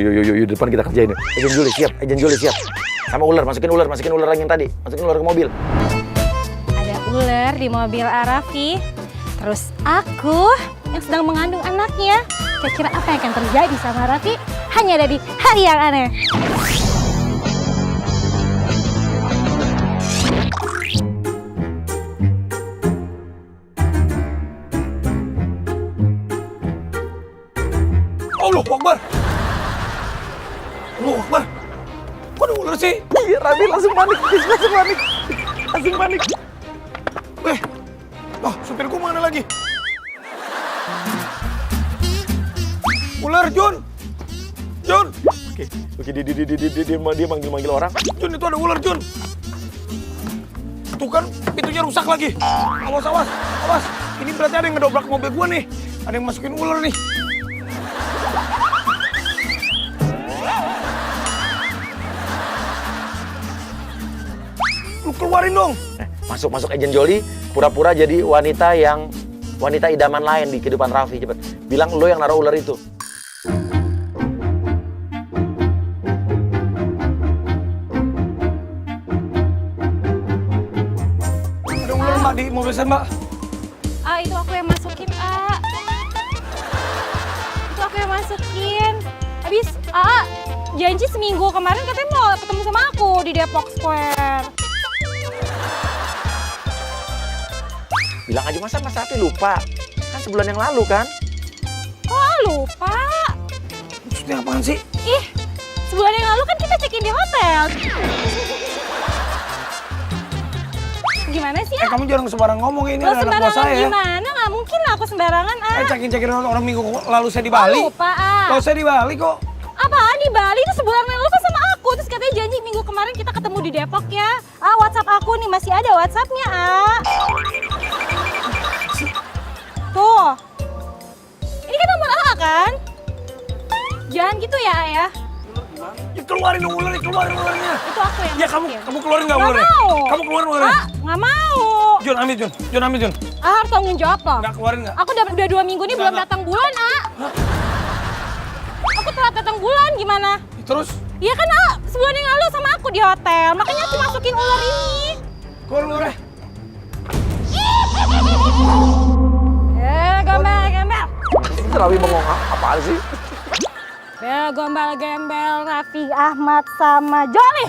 Yuk, depan kita kerjain. Agent Juli siap. Sama ular, masukin ular yang tadi. Masukin ular ke mobil. Ada ular di mobil Raffi. Terus aku yang sedang mengandung anaknya. Kira-kira apa yang akan terjadi sama Raffi? Hanya ada di Hari Yang Aneh. Allahu Akbar. Allahu Akbar. Kok ada ular sih? Iya, Raffi langsung panik. Supirku mana lagi? Ular, Jun. Oke, dia manggil orang. Jun, itu ada ular, Jun. Tuh kan, pintunya rusak lagi. Awas. Ini berarti ada yang ngedobrak mobil gua nih. Ada yang masukin ular nih. Lu keluarin dong. Masuk Agent Joli, pura-pura jadi wanita idaman lain di kehidupan Raffi. Cepet, bilang lo yang naruh ular itu. Ada ular, Mbak, di mobil saya, Mbak. Itu aku yang masukin, Itu aku yang masukin. Habis, janji seminggu kemarin katanya mau ketemu sama aku di Depok Square. Bilang aja, masa Mas Raffi lupa? Kan sebulan yang lalu kan? Kok lupa? Maksudnya apaan sih? Ih, sebulan yang lalu kan kita check-in di hotel. Gimana sih, Kamu jangan sembarang ngomong, ini Lo ada anak buah sembarangan saya. gimana? Nggak mungkin lah aku sembarangan, Cekin orang minggu lalu saya di Bali. Lupa, Kalau saya di Bali kok. Apaan di Bali? Itu sebulan yang lalu kan sama aku. Terus katanya janji minggu kemarin kita ketemu di Depok ya. WhatsApp aku nih, masih ada WhatsApp-nya, Tuh. Ini kan nomor kan? Jangan gitu ya, ya. Ya keluarin dong ularnya, keluarin ularnya. Itu aku yang Ya masukin. kamu keluarin nggak Nggak ularnya? mau. Kamu keluarin ularnya. Nggak mau. Jun, ambil Jun. Harus tanggung jawab loh. Nggak keluarin nggak? Aku udah 2 minggu nih belum Nggak. datang bulan, Aku telat datang bulan, gimana? Terus? Iya kan, sebulan yang lalu sama aku di hotel. Makanya aku masukin ular ini. Keluar ularnya. Gembel. Itu Raffi bengong apaan sih? Gombal-gembel Raffi Ahmad sama Joli.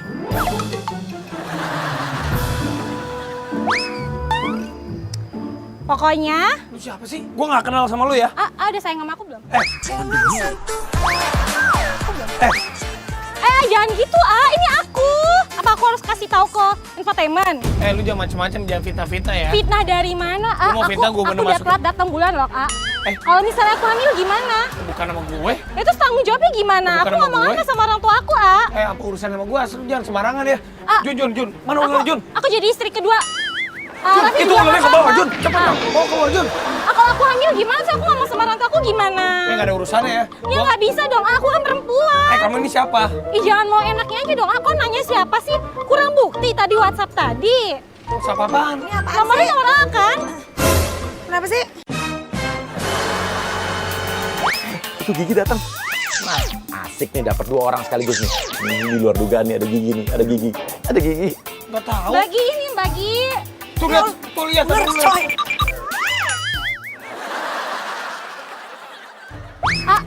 Pokoknya, Lu siapa sih? Gua nggak kenal sama lu ya. udah sayang sama aku belum? Eh, Jangan gitu, ini aku. Apa aku harus kasih tahu ke infotainment? lu jangan macam-macam, jangan fitnah-fitnah ya. Fitnah dari mana, Lu mau fitnah, gua aku bener udah masukin. telat datang bulan loh, Kalau misalnya aku hamil gimana? Bukan sama gue. Itu tanggung jawabnya gimana? Bukan Aku sama ngomong gue. apa sama orang tua aku, Apa urusan sama gua? Asal lu jangan sembarangan ya. Jun. Mana ular Jun? Aku jadi istri kedua. Jun, Raffi itu juga ularnya ke nggak bawah, apa-apa. Jun. Cepet dong. Bawa keluar, Jun. Kalau aku hamil gimana sih? Aku ngomong sama orang tua aku gimana? Nggak ada urusannya ya. Ya nggak bisa dong, aku kan perempuan. Kamu ini siapa? Ih jangan mau enaknya aja dong, aku nanya siapa sih? Kurang bukti tadi WhatsApp tadi. Siapa apaan? Nomornya nomor A kan? Kenapa sih? Itu Gigi datang. Nah, asik nih dapat 2 orang sekaligus nih. Ini di luar dugaan nih, ada Gigi nih, ada Gigi. Nggak tahu. Bagi ini, bagi. Tuh lihat. Ular, Ular. coy.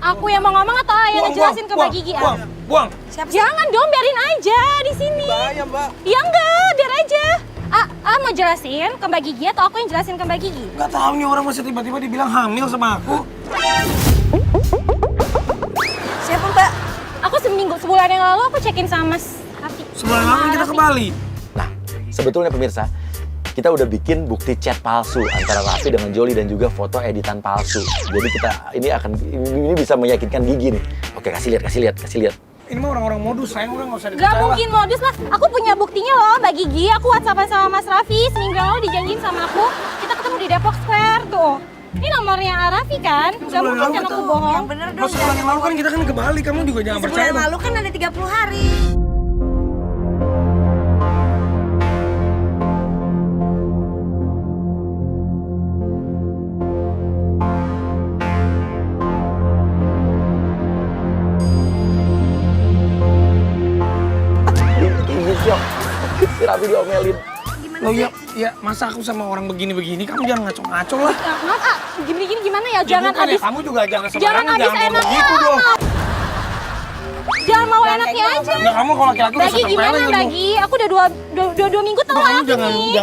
Aku yang mau ngomong atau yang ngejelasin ke Mbak Gigi? Buang. Siapa sih? Jangan dong, biarin aja di sini. Bahaya, Mbak. Ya enggak, biar aja. Mau jelasin ke Mbak Gigi atau aku yang jelasin ke Mbak Gigi? Nggak tahu nih orang masih tiba-tiba dibilang hamil sama aku. Siapa, Mbak? Aku sebulan yang lalu aku check-in sama Mas Raffi. Sebulan lalu kita ke Bali. Nah, sebetulnya pemirsa, kita udah bikin bukti chat palsu antara Raffi dengan Joli dan juga foto editan palsu. Jadi ini bisa meyakinkan Gigi nih. Oke, kasih lihat. Ini mah orang-orang modus, sayang udah nggak usah Gak dipercaya lah. mungkin modus lah. Aku punya buktinya loh, Mbak Gigi. Aku WhatsAppan sama Mas Raffi. Seminggu yang lalu dijanjiin sama aku. Kita ketemu di Depok Square tuh. Ini nomornya Raffi kan? Gak Sebulan mungkin lalu kan aku betul. bohong. Yang bener dong. Mas sebulan yang lalu kan kita kan ke Bali, kamu juga jangan percaya Sebulan dong. lalu kan ada 30 hari. Si Raffi diomelin. Gimana Lo sih? ya masa aku sama orang begini-begini, kamu jangan ngaco-ngaco lah. Maaf, gini-gini gimana ya? Jangan bukan habis, ya, kamu juga jangan jangan sembarangan, habis jangan ngomong enaknya. gitu dong. Jangan mau enaknya aja. Enggak, kamu kalau laki-laki bisa Bagi gimana tempelin lu. Bagi? Aku udah dua minggu Udah, tahu kamu aku jangan, nih. udah.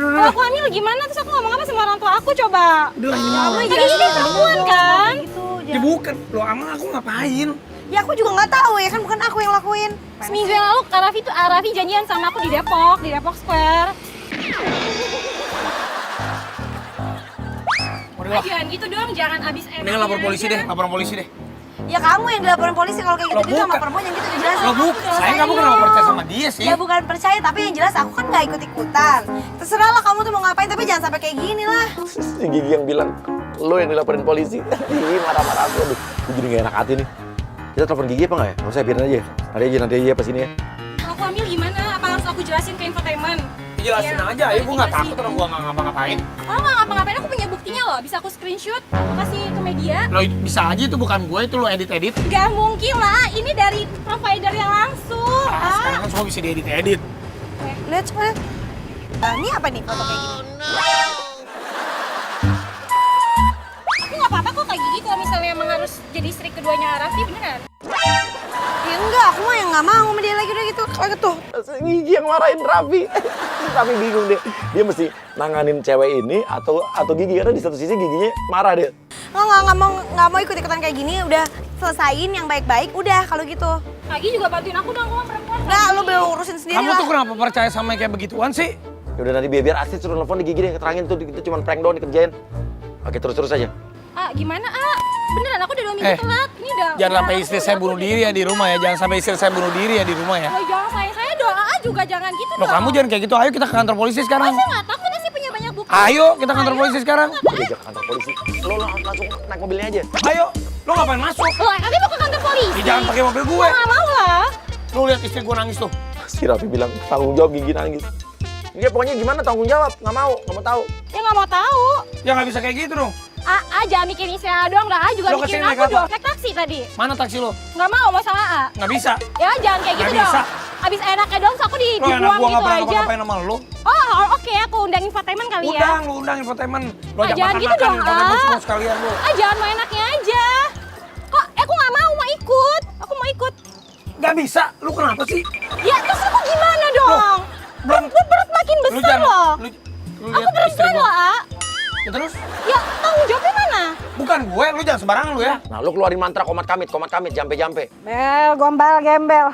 Kalau aku hamil gimana? Terus aku ngomong apa sama orang tua aku coba? Udah, ini Bagi ini perempuan kan? Gitu, Ya bukan, lo emang aku ngapain? Ya aku juga nggak tahu ya kan bukan aku yang lakuin. Seminggu yang lalu Kak Raffi janjian sama aku di Depok Square. Udah, Jangan gitu dong, jangan abis enaknya. mendingan lapor polisi aja. deh, laporan polisi deh. Ya kamu yang dilaporin polisi kalau kayak Lo gitu sama bukan. perempuan yang gitu udah jelas. Lo bukan, sayang kamu kenapa percaya sama dia sih? Ya bukan percaya tapi yang jelas aku kan nggak ikut-ikutan. Terserah lah kamu tuh mau ngapain tapi jangan sampai kayak gini lah. Si Gigi yang bilang, lo yang dilaporin polisi. Gigi marah-marah aku, aduh. Gue jadi gak enak hati nih. Kita telepon Gigi apa nggak ya? Nggak usah, biarin aja. Nanti aja pas ini ya. Kalau aku hamil gimana? Apa harus aku jelasin ke infotainment? Jelasin Iya, aja, ya gue nggak jelasin. takut orang gue nggak ngapa-ngapain. Oh nggak ngapa-ngapain, aku punya buktinya loh. Bisa aku screenshot, aku kasih ke media. Lo bisa aja itu bukan gue, itu lo edit-edit. Gak mungkin lah, ini dari provider yang langsung. Sekarang kan semua bisa diedit-edit. Lihat coba lihat. Nah, ini apa nih foto kayak gini? Aku nggak apa-apa kok kayak gigi kalau misalnya emang harus jadi istri keduanya Raffi, beneran. Ya enggak, aku mah yang nggak mau sama dia lagi udah gitu. Kayak tuh. Gigi yang marahin Raffi. Raffi bingung dia mesti nanganin cewek ini atau Gigi, karena di satu sisi Giginya marah dia. Nggak mau ikut-ikutan kayak gini. Udah selesain yang baik-baik. Udah kalau gitu. Lagi juga bantuin aku dong, aku kan perempuan. Nggak, lu belum urusin sendiri Kamu lah. tuh kenapa percaya sama yang kayak begituan sih? Ya udah nanti biar Asti suruh nelfon di Gigi deh, keterangin tuh kita cuma prank doang dikerjain. Oke, terus aja. Gimana beneran aku udah 2 minggu telat. Ini udah. Jangan sampai istri saya bunuh diri ya di rumah ya. Jangan sampai istri saya bunuh diri ya di rumah ya. Oh, jangan sayang saya dong. Juga jangan gitu Loh dong. kamu jangan kayak gitu. Ayo kita ke kantor polisi sekarang. Saya nggak takut sih punya banyak bukti. Ayo kita ke kantor polisi sekarang. Diajak ke kantor polisi. Lo langsung naik mobilnya aja. Ayo. Lo ngapain masuk? Loh, nanti mau ke kantor polisi. Jangan pakai mobil gue. Nggak mau lah. Lo lihat istri gue nangis tuh. Si Raffi bilang tanggung jawab, Gigi nangis. Ya pokoknya gimana tanggung jawab, nggak mau tahu. Ya nggak mau tahu. Ya nggak bisa kayak gitu dong. Jangan mikirin istilah doang dah. Juga Lo mikirin kesini aku naik apa? dong. Naik taksi tadi. Mana taksi lo? Nggak mau sama A. Nggak bisa. Ya jangan kayak gitu Nggak bisa. dong. Abis enaknya dong, so aku Lo enak dibuang gue nggak gitu pernah aja. ngapa-ngapain sama lo. Oh, oke, aku undang infotainment kali ya. Lo undang infotainment. Lo ajak Jangan gitu makan-makan dong, infotainment A. semua sekalian lo. Jangan mau enaknya aja. Kok aku nggak mau ikut. Aku mau ikut. Nggak bisa. Lo kenapa sih? Ya terus aku gimana dong? Belum. Gue berat makin Lu besar jangan. loh. Lu Aku lihat istri perempuan gua. loh, A. Ya terus? Ya tanggung jawabnya mana? Bukan gue, lu jangan sembarangan lu ya. Nah, lo keluarin mantra komat kamit, jampe. Bel, gombal, gembel.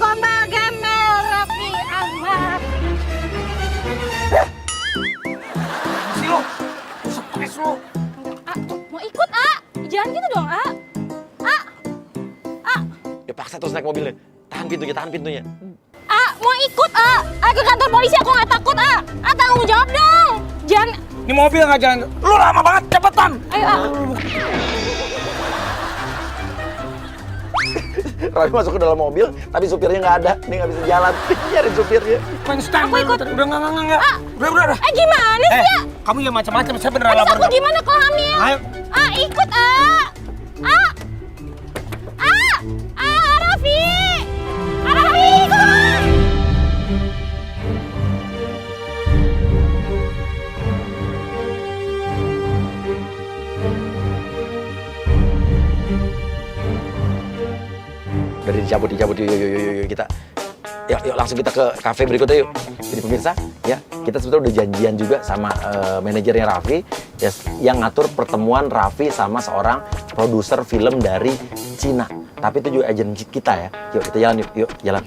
Gombal gembel Raffi Ahmad. Si lu, stres lu. Mau ikut, A? Jangan gitu dong, A. Ya paksa terus naik mobilnya. Tahan pintunya. Mau ikut, A. Ke kantor polisi aku nggak takut, A. Tanggung jawab dong. Jangan. Ini mobil nggak jalan. Lu lama banget, cepetan. Ayo, A. Raffi masuk ke dalam mobil, tapi supirnya nggak ada. Dia nggak bisa jalan. Nyari supirnya. Main stand. Aku ikut. Udah nggak. Udah. Gimana sih, A? Kamu jangan macam-macam. Saya beneran Terus lapar. aku gimana kalau hamil? Ayo. Ikut, A. Raffi. Raffi, ikut. Udah dicabut yuk kita. Yuk langsung kita ke kafe berikutnya yuk. Jadi pemirsa, ya kita sebetulnya udah janjian juga sama manajernya Raffi, yes, yang ngatur pertemuan Raffi sama seorang produser film dari Cina. Tapi itu juga agen kita ya. Yuk kita jalan yuk jalan.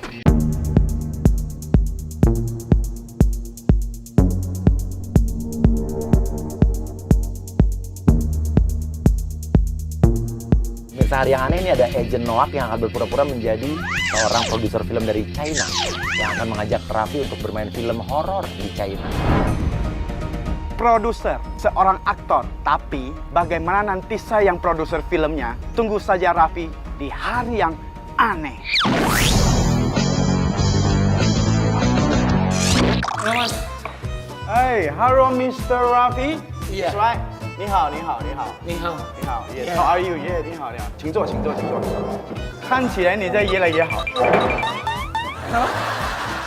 Pemirsa, hari yang aneh ini ada agent Noak yang akan berpura-pura menjadi seorang produser film dari China yang akan mengajak Raffi untuk bermain film horor di China. Produser, seorang aktor. Tapi bagaimana nanti saya yang produser filmnya? Tunggu saja Raffi di hari yang aneh. Mas. Hey, hello Mr. Raffi. Yeah. That's right. 你好，你好，你好，你好。你好。Yes. Yeah. How are you? Yeah, 你好，你好。请坐，请坐，请坐。看起来你在越来越好。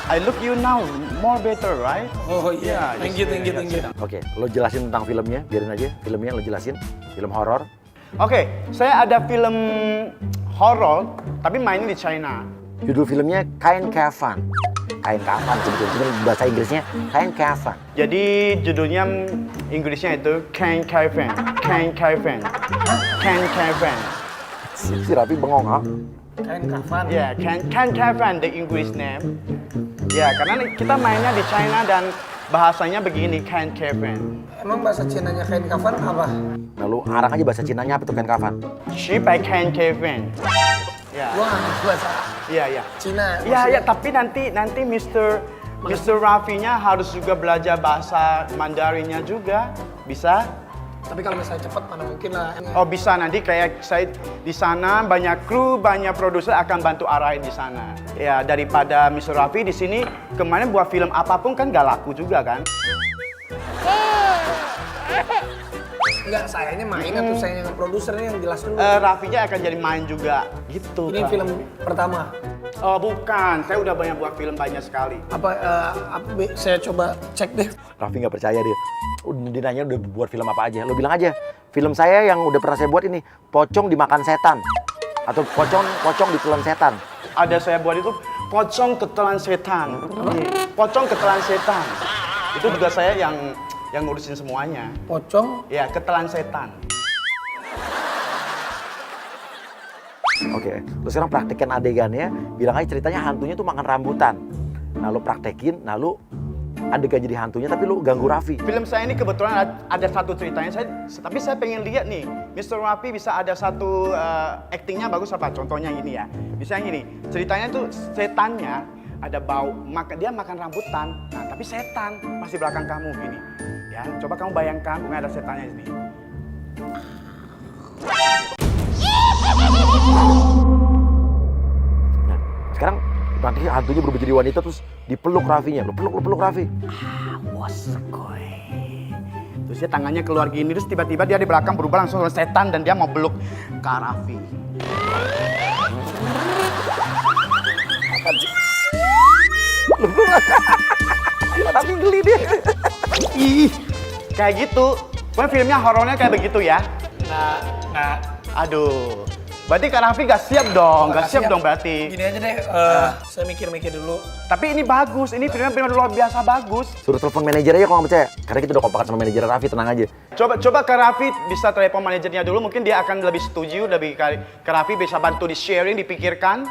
I look you now more better, right? Oh iya, Yeah, thank you, thank you, thank you. Oke, lo jelasin tentang filmnya, biarin aja. Filmnya lo jelasin, film horor. Oke, saya ada film horor, tapi mainnya di China. Judul filmnya Kain Kafan. Kain kafan sebetulnya, cuma bahasa Inggrisnya Kain Kafan. Jadi judulnya Inggrisnya itu Can Caravan. Can Caravan. Can Caravan. Si Raffi bengong, ha? Kain kafan. Ya, Can Caravan the English name. Ya, karena kita mainnya di China dan bahasanya begini, Can Caravan. Emang bahasa Cinanya kain kafan apa? Nah, lu arang aja bahasa Cinanya apa tuh Kain Kafan? She by Can Caravan. Ya. Gua nggak ngerti bahasa Iya, iya. Cina. Iya, iya, tapi nanti Mr. Raffi-nya harus juga belajar bahasa Mandarinnya juga. Bisa? Tapi kalau misalnya cepat mana mungkin lah. Oh, bisa nanti kayak saya di sana banyak kru, banyak produser akan bantu arahin di sana. Ya, daripada Mr. Raffi di sini kemarin buat film apapun kan gak laku juga kan? Enggak, sayanya main atau saya yang produsernya yang jelas dulu. Raffi-nya akan jadi main juga gitu. Ini Kak. film pertama. Oh, bukan. Saya udah banyak buat film banyak sekali. Saya coba cek deh. Raffi nggak percaya dia. Dia nanya udah buat film apa aja. Lo bilang aja, film saya yang udah pernah saya buat ini, Pocong dimakan setan. Atau pocong ditelan setan. Ada saya buat itu pocong ketelan setan. Pocong ketelan setan. Itu juga saya yang ngurusin semuanya. Pocong. Ya, ketelan setan. Oke, lo sekarang praktekin adegannya, bilang aja ceritanya hantunya tuh makan rambutan. Nah, lo praktekin, nah lo adegan jadi hantunya tapi lo ganggu Raffi. Film saya ini kebetulan ada satu ceritanya, tapi saya pengen lihat nih, Mr. Raffi bisa ada satu actingnya bagus apa? Contohnya ini ya, misalnya gini, ceritanya tuh setannya ada bau, dia makan rambutan, nah tapi setan masih belakang kamu gini. Ya, coba kamu bayangkan, ada setannya di sini. Nah, sekarang nanti hantunya berubah jadi wanita terus dipeluk Raffinya. Lo peluk Raffi. Terus dia tangannya keluar gini, terus tiba-tiba dia di belakang berubah langsung setan dan dia mau peluk Kak Raffi. Tapi geli dia. Ih, kayak gitu. Pokoknya filmnya horornya kayak begitu ya. Nah, Aduh, berarti Kak Raffi gak siap dong, gak siap dong berarti. Gini aja deh, saya mikir-mikir dulu. Tapi ini bagus, ini filmnya luar biasa bagus. Suruh telepon manajer aja kalau nggak percaya. Karena kita udah kompakan sama manajer Raffi, tenang aja. Coba Kak Raffi bisa telepon manajernya dulu, mungkin dia akan lebih setuju, Kak Raffi bisa bantu di sharing, dipikirkan.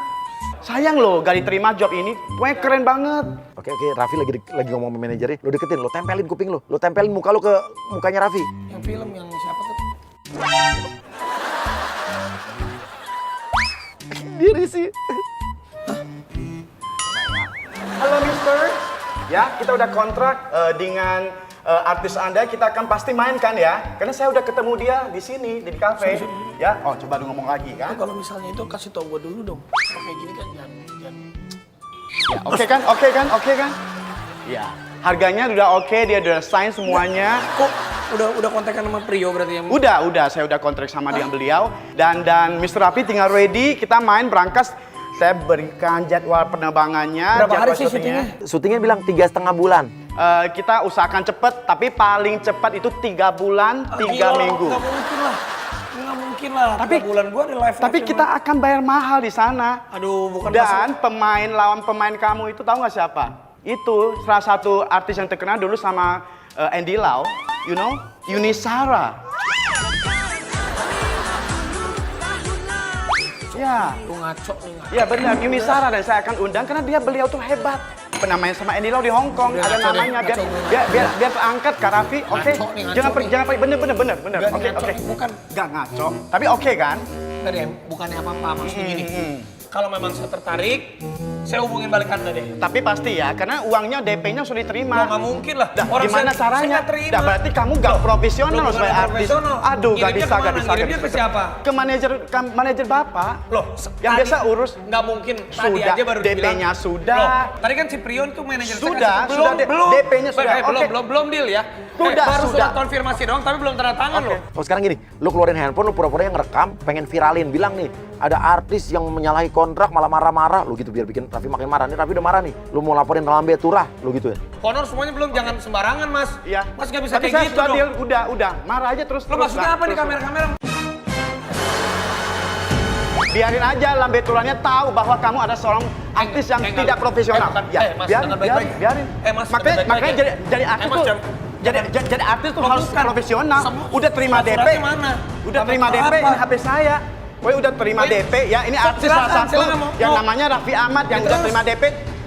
Sayang loh, gak diterima job ini, pokoknya keren banget. Oke, Raffi lagi ngomong sama manajernya. Lo deketin, lo tempelin kuping lo tempelin muka lo ke mukanya Raffi. Yang film yang siapa tuh? Diri sih. Halo Mister, ya kita udah kontrak dengan artis Anda, kita akan pasti mainkan ya. Karena saya udah ketemu dia di sini, di kafe. Ya, oh coba lu ngomong lagi kan. Kalau misalnya itu kasih tau gue dulu dong. Kayak gini kan jangan. Ya, oke kan? Ya, harganya udah oke, dia udah sign semuanya. Kok udah kontekan sama Prio berarti yang? Udah, saya udah kontrak sama dia beliau. Dan Mr. Raffi tinggal ready, kita main berangkas. Saya berikan jadwal penerbangannya. Berapa hari jadwal sih syutingnya? Syutingnya bilang 3,5 bulan. Kita usahakan cepet, tapi paling cepat itu 3 bulan, 3 minggu. Nggak mungkin lah. Tapi 3 bulan gua di live. Tapi kita akan bayar mahal di sana. Aduh, bukan Dan lawan pemain kamu itu tahu nggak siapa? Itu salah satu artis yang terkenal dulu sama Andy Lau, you know, Yuni Shara. Ya, Lu ngaco nih. ya benar, Yuni Shara, dan saya akan undang karena beliau tuh hebat. Pernah main sama Andy Lau di Hong Kong, Udah, ada ngaco deh, namanya ngaco. biar terangkat Kak Raffi, oke? Ngaco nih, ngaco Jangan nih. jangan bener. Nggak Oke, ngaco, oke. bukan. Nggak ngaco, tapi oke kan? Tadi bukannya apa-apa, maksudnya gini. Kalau memang saya tertarik, saya hubungin balik Anda deh. Tapi pasti ya, karena uangnya DP-nya sudah diterima. Nggak mungkin lah. Dah, gimana saya caranya? nggak terima. Dah, berarti kamu gak profesional Loh, sebagai bukan artis. profesional. Aduh, gak Ngirimnya bisa, kemana? gak bisa. Ngirimnya ke siapa? Ke manajer Bapak. Loh, Yang biasa urus. Nggak mungkin. Tadi Sudah, aja baru DP-nya dibilang. sudah. Loh, tadi kan si Prion tuh manajer saya Sudah, kasih- sudah, belum. DP-nya sudah, oke. Belum deal ya. Sudah, baru sudah. surat konfirmasi doang, tapi belum tanda tangan loh. Oh sekarang gini, lu keluarin handphone, lu pura-pura yang ngerekam, pengen viralin, bilang nih, ada artis yang menyalahi kontrak malah marah-marah, lu gitu biar bikin Raffi makin marah. Nih Raffi udah marah nih, lu mau laporin Lambe Turah, lu gitu ya? Honor semuanya belum, jangan sembarangan Mas. Iya. Mas nggak bisa Tapi kayak saya gitu sudah dong. deal, udah, marah aja terus. Lo maksudnya apa nih kamera-kamera? Biarin aja Lambe Turahnya tahu bahwa kamu ada seorang artis yang enggak. tidak profesional. Bukan. Ya, Mas, biarin, dengar baik-baik. biarin. Mas, Makanya dengar baik-baik ya. jadi artis Mas, tuh. jangan- Jadi artis tuh harus Bukan. profesional. Udah terima DP. Surat-suratnya mana? Udah Apa- terima DP, apa? ini HP saya. Woi udah terima DP ya, ini artis salah satu yang namanya Raffi Ahmad yang udah terima DP.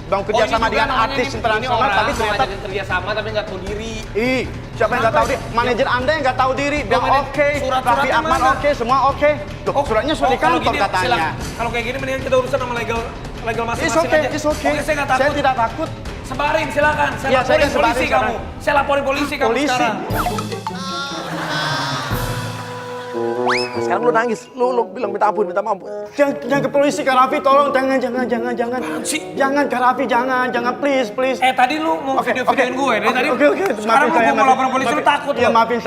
Bang kerja sama dengan artis internasional tapi ternyata kerja sama tapi nggak tahu diri. ih, siapa yang nggak tahu diri? Manajer Anda yang nggak tahu diri. Bilang Mana- oke, surat-suratnya Raffi Ahmad mana? oke, semua oke. Loh, suratnya sudah di kantor katanya. Kalau kayak gini mendingan kita urusan sama legal It's masing-masing okay, aja. it's okay. Oke, saya nggak takut. Saya tidak takut. Sebarin silakan. Saya Iya, saya laporin kan sebarin polisi sekarang. kamu. Saya laporin polisi kamu Polisi. sekarang. Sekarang lu nangis, lu bilang minta ampun, minta maaf. Jangan ke polisi Kak Raffi, tolong jangan. sih? Jangan Kak Raffi, jangan please. Tadi lu mau video-videoin gue. Dari tadi. Oke. Sekarang lu mau laporin polisi, lu takut Iya, lu. maafin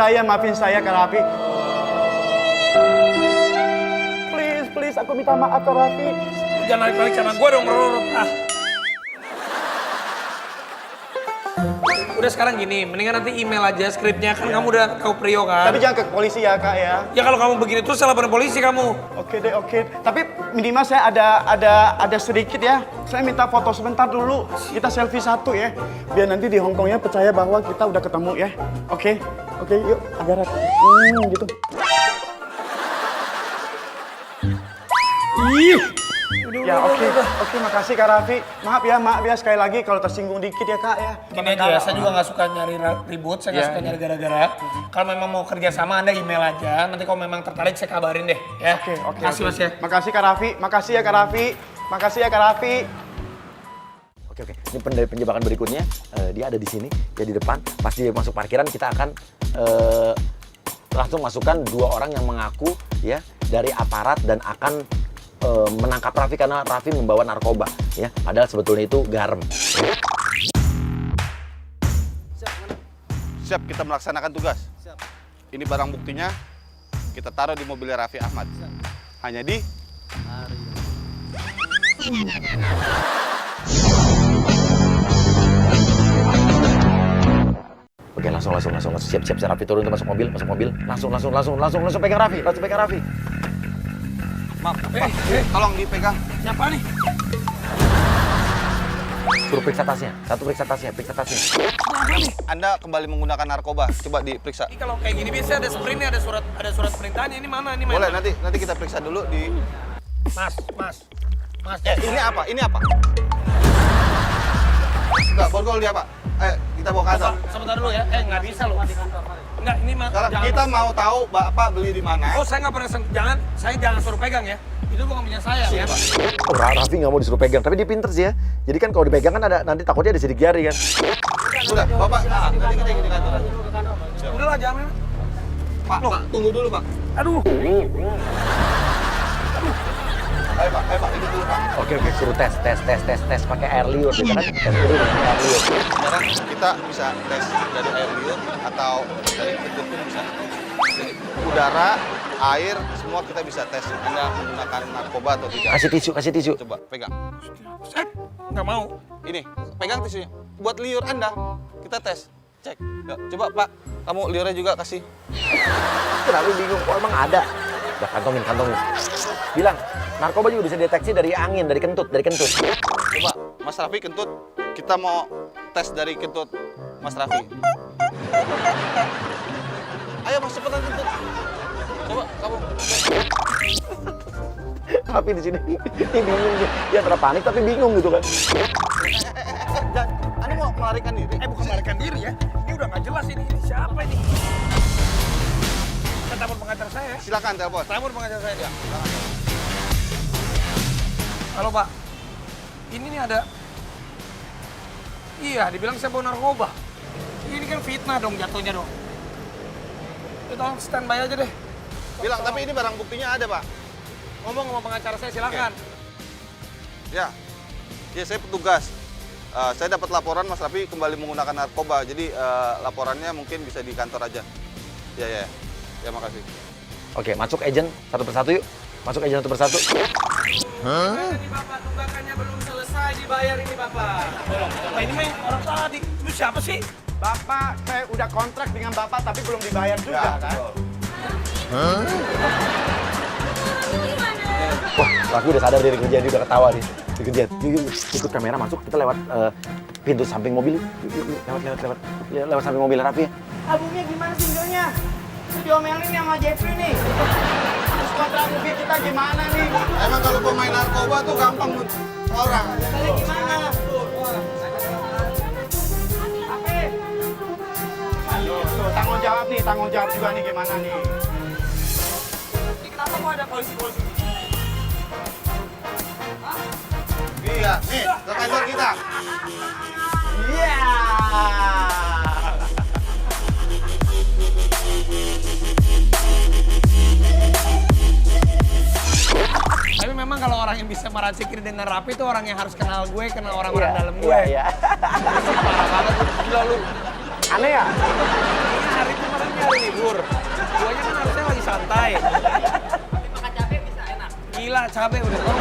saya Kak Raffi. Please, aku minta maaf Kak Raffi. Jangan balik sama gue dong, merorot. Udah sekarang gini, mendingan nanti email aja skripnya, kan kamu udah tahu Prio kan? Tapi jangan ke polisi ya Kak ya. Ya kalau kamu begini terus saya laporin polisi kamu. Oke deh. Tapi minimal saya ada sedikit ya. Saya minta foto sebentar dulu. Kita selfie satu ya. Biar nanti di Hongkongnya percaya bahwa kita udah ketemu ya. Oke, yuk agak gitu. Ya oke, makasih Kak Raffi. Maaf ya sekali lagi kalau tersinggung dikit ya Kak ya. Gini aja ya, saya juga nggak suka nyari ribut, saya nggak suka nyari gara-gara. Kalau memang mau kerja sama, Anda email aja. Nanti kalau memang tertarik, saya kabarin deh. Ya. Oke. Makasih Mas ya. Makasih Kak Raffi. Makasih ya Kak Raffi. Oke. Ini penjebakan berikutnya, dia ada di sini, dia di depan. Pas dia masuk parkiran, kita akan langsung masukkan 2 orang yang mengaku ya dari aparat dan akan menangkap Raffi karena Raffi membawa narkoba ya. Padahal sebetulnya itu garam. Siap, kita melaksanakan tugas. Ini barang buktinya kita taruh di mobil Raffi Ahmad. Hanya di Oke, langsung. Siap, Raffi turun masuk mobil. Langsung pegang Raffi. Maaf, tolong dipegang. Siapa nih? Suruh periksa tasnya. Periksa tasnya. Anda kembali menggunakan narkoba. Coba diperiksa. Ini kalau kayak gini biasanya ada sprintnya, ada surat perintahnya. Ini mana? Boleh, nanti kita periksa dulu di... Mas. Ini apa? Enggak, borgol dia, Pak. Kita bawa ke kantor. Sebentar dulu ya. Nggak bisa loh. Enggak, ini mah. Sekarang kita mau tahu Bapak beli di mana. Oh, saya nggak pernah saya jangan suruh pegang ya. Itu bukan punya saya ya. Oh, Raffi nggak mau disuruh pegang, tapi dia pinter sih ya. Jadi kan kalau dipegang kan ada nanti takutnya ada sidik jari kan. Sudah, Bapak. Nanti kita ikut di kantor aja. Udah lah, jangan. Pak, tunggu dulu, Pak. Aduh. Ayo, Pak, ikut dulu, Pak. Oke, suruh tes pakai air liur. Kita kan tes dulu pakai air liur. Sekarang kita bisa tes dari air liur atau dari kentut pun bisa. Jadi udara, air, semua kita bisa tes. Anda menggunakan narkoba atau tidak. Kasih tisu. Coba pegang. Nggak mau. Ini, pegang tisunya. Buat liur Anda, kita tes. Cek. Ya, coba Pak, kamu liurnya juga kasih. Kenapa bingung? Kok emang ada? Udah kantongin. Bilang, narkoba juga bisa deteksi dari angin, dari kentut. Coba, Mas Raffi kentut. Kita mau tes dari kentut Mas Raffi. Ayo Mas, cepetan kentut. Coba, kamu. Tapi di sini dia bingung. Dia antara panik tapi bingung gitu kan. Anda mau melarikan diri? Bukan melarikan diri ya. Ini udah nggak jelas ini. Ini siapa ini? Saya telepon pengacara saya. Silakan telepon. Telepon pengacara saya dia. Halo Pak. Ini nih ada. Iya, dibilang saya bawa narkoba. Ini kan fitnah dong jatuhnya dong. Ya tolong standby aja deh. Bilang, tapi ini barang buktinya ada, Pak. Ngomong sama pengacara saya silakan. Ya, saya petugas. Saya dapat laporan Mas Raffi kembali menggunakan narkoba. Jadi laporannya mungkin bisa di kantor aja. Ya, makasih. Oke, masuk agent satu persatu yuk. Masuk aja satu persatu. Ini Bapak, tunggakannya belum selesai dibayar ini Bapak. Bapak ini mah orang tadi. Itu siapa sih? Bapak, saya udah kontrak dengan Bapak tapi belum dibayar juga kan? Wah, Raffi udah sadar dari kerjaan, dia udah ketawa nih. Dikejar. Yuk, ikut kamera masuk, kita lewat pintu samping mobil. Yuk, lewat samping mobil Raffi ya. Albumnya gimana singlenya? Itu diomelin sama Jeffrey nih. Terus kontrak movie kita gimana nih? Emang kalau pemain narkoba tuh gampang orang. Balik gimana? Aduh, tuh tanggung jawab juga nih gimana nih? Kenapa kok ada polisi-polisi? Iya, nih ke kantor kita. Iya. Tapi memang kalau orang yang bisa meracikin dengan rapi itu orang yang harus kenal gue, kenal orang-orang dalam gue. Iya. Parah banget lu. Gila lu. Aneh ya? Ini hari kemarin hari libur. Guanya kan harusnya lagi santai. Makan cabai bisa enak. Gila, cabai udah tau.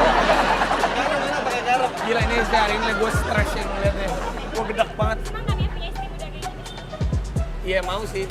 Pakai garam. Gila ini hari ini gue stres ya ngeliatnya. Gue gedek banget. Emang kan ya punya istri muda kayak gini? Iya mau sih.